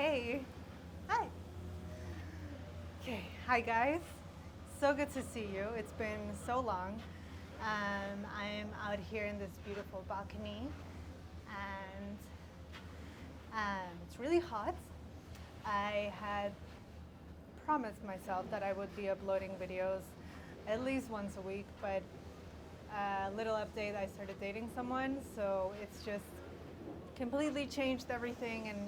Hey, hi. Okay, hi guys. So good to see you. It's been so long. I'm out here in this beautiful balcony, and it's really hot. I had promised myself that I would be uploading videos at least once a week, but little update, I started dating someone, so it's just completely changed everything, and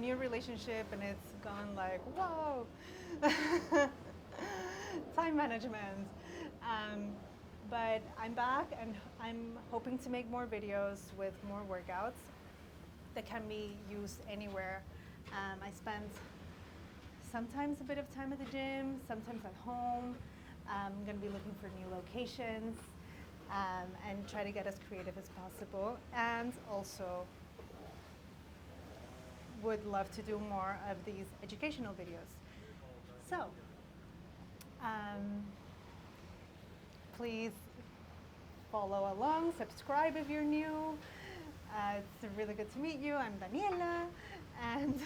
new relationship, and it's gone like, whoa. Time management. um, but I'm back, and I'm hoping to make more videos with more workouts that can be used anywhere. I spend sometimes a bit of time at the gym, sometimes at home. I'm going to be looking for new locations, and try to get as creative as possible. And also would love to do more of these educational videos. So, um, please follow along, subscribe if you're new. It's really good to meet you. I'm Daniela, and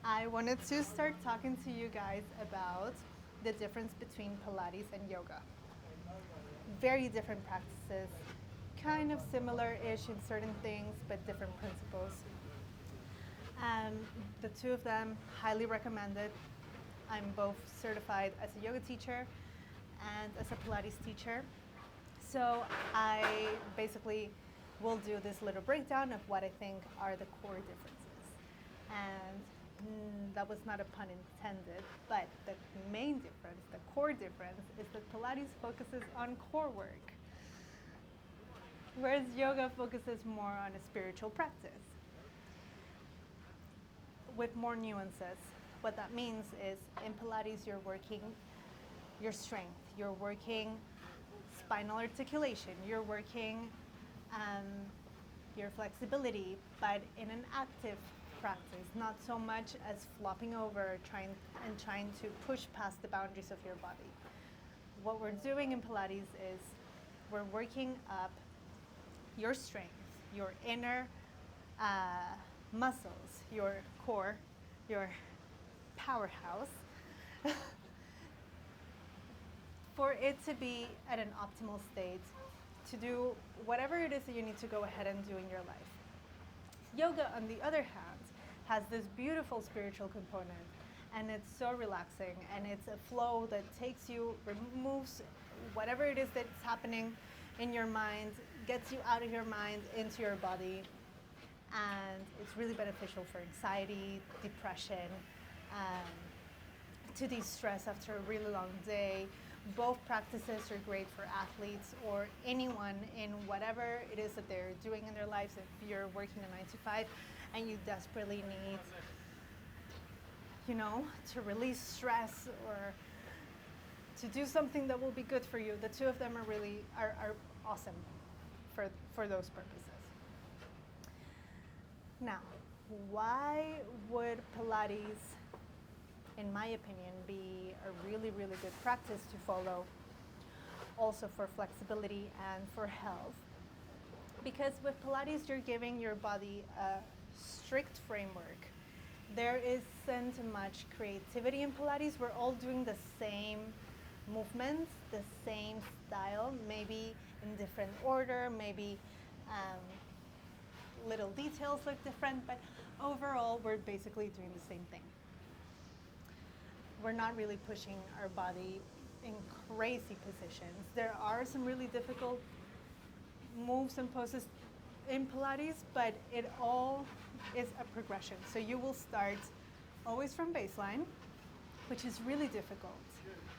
I wanted to start talking to you guys about the difference between Pilates and yoga. Very different practices, kind of similar-ish in certain things, but different principles. The two of them, highly recommended. I'm both certified as a yoga teacher and as a Pilates teacher. So I basically will do this little breakdown of what I think are the core differences. And that was not a pun intended, but the main difference, the core difference, is that Pilates focuses on core work, whereas yoga focuses more on a spiritual practice with more nuances. What that means is in Pilates, you're working your strength, you're working spinal articulation, you're working your flexibility, but in an active practice, not so much as flopping over trying to push past the boundaries of your body. What we're doing in Pilates is we're working up your strength, your inner muscles, your core, your powerhouse, for it to be at an optimal state to do whatever it is that you need to go ahead and do in your life. Yoga, on the other hand, has this beautiful spiritual component, and it's so relaxing, and it's a flow that takes you, removes whatever it is that's happening in your mind, gets you out of your mind into your body, and it's really beneficial for anxiety, depression, to de-stress after a really long day. Both practices are great for athletes or anyone in whatever it is that they're doing in their lives. If you're working a 9 to 5 and you desperately need, to release stress or to do something that will be good for you, the two of them are awesome for those purposes. Now, why would Pilates, in my opinion, be a really, really good practice to follow also for flexibility and for health? Because with Pilates, you're giving your body a strict framework. There isn't much creativity in Pilates. We're all doing the same movements, the same style, maybe in different order, maybe little details look different, but overall, we're basically doing the same thing. We're not really pushing our body in crazy positions. There are some really difficult moves and poses in Pilates, but it all is a progression. So you will start always from baseline, which is really difficult.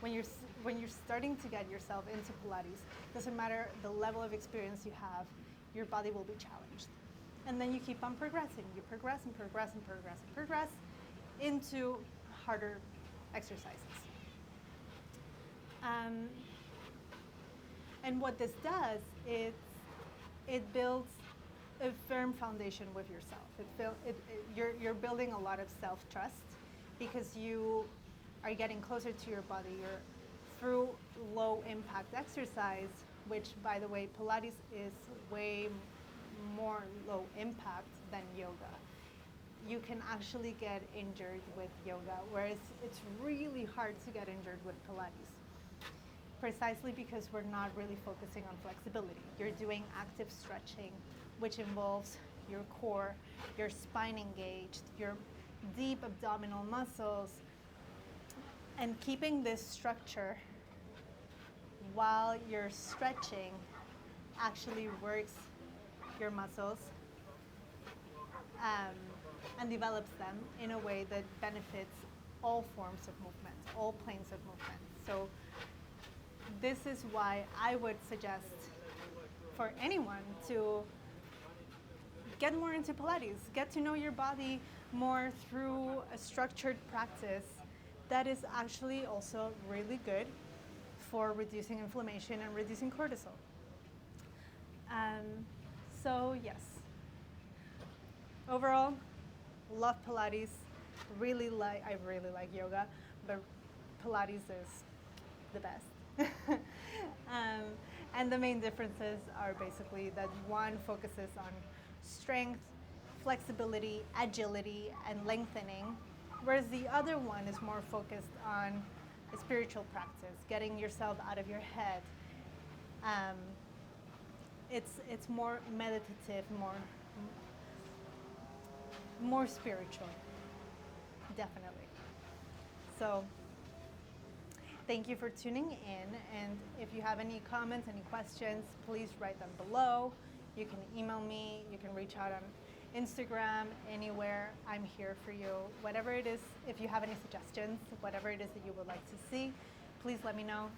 When you're starting to get yourself into Pilates, doesn't matter the level of experience you have, your body will be challenged. And then you keep on progressing. You progress and progress and progress and progress into harder exercises. And what this does is it builds a firm foundation with yourself. You're building a lot of self-trust because you are getting closer to your body. You're through low-impact exercise, which, by the way, Pilates is way more low impact than yoga. you can actually get injured with yoga, whereas it's really hard to get injured with Pilates. Precisely because we're not really focusing on flexibility. You're doing active stretching, which involves your core, your spine engaged, your deep abdominal muscles, and keeping this structure while you're stretching actually works your muscles um, and develops them in a way that benefits all forms of movement, all planes of movement. So this is why I would suggest for anyone to get more into Pilates, get to know your body more through a structured practice that is actually also really good for reducing inflammation and reducing cortisol. So yes, overall, love Pilates. I really like yoga, but Pilates is the best. And the main differences are basically that one focuses on strength, flexibility, agility, and lengthening, whereas the other one is more focused on a spiritual practice, getting yourself out of your head. Um, it's more meditative, more spiritual, definitely. So thank you for tuning in, and if you have any comments, any questions, please write them below. You can email me, you can reach out on Instagram, anywhere. I'm here for you. Whatever it is, if you have any suggestions, whatever it is that you would like to see, please let me know.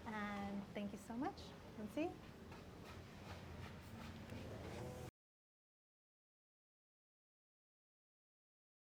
And thank you so much, and see you.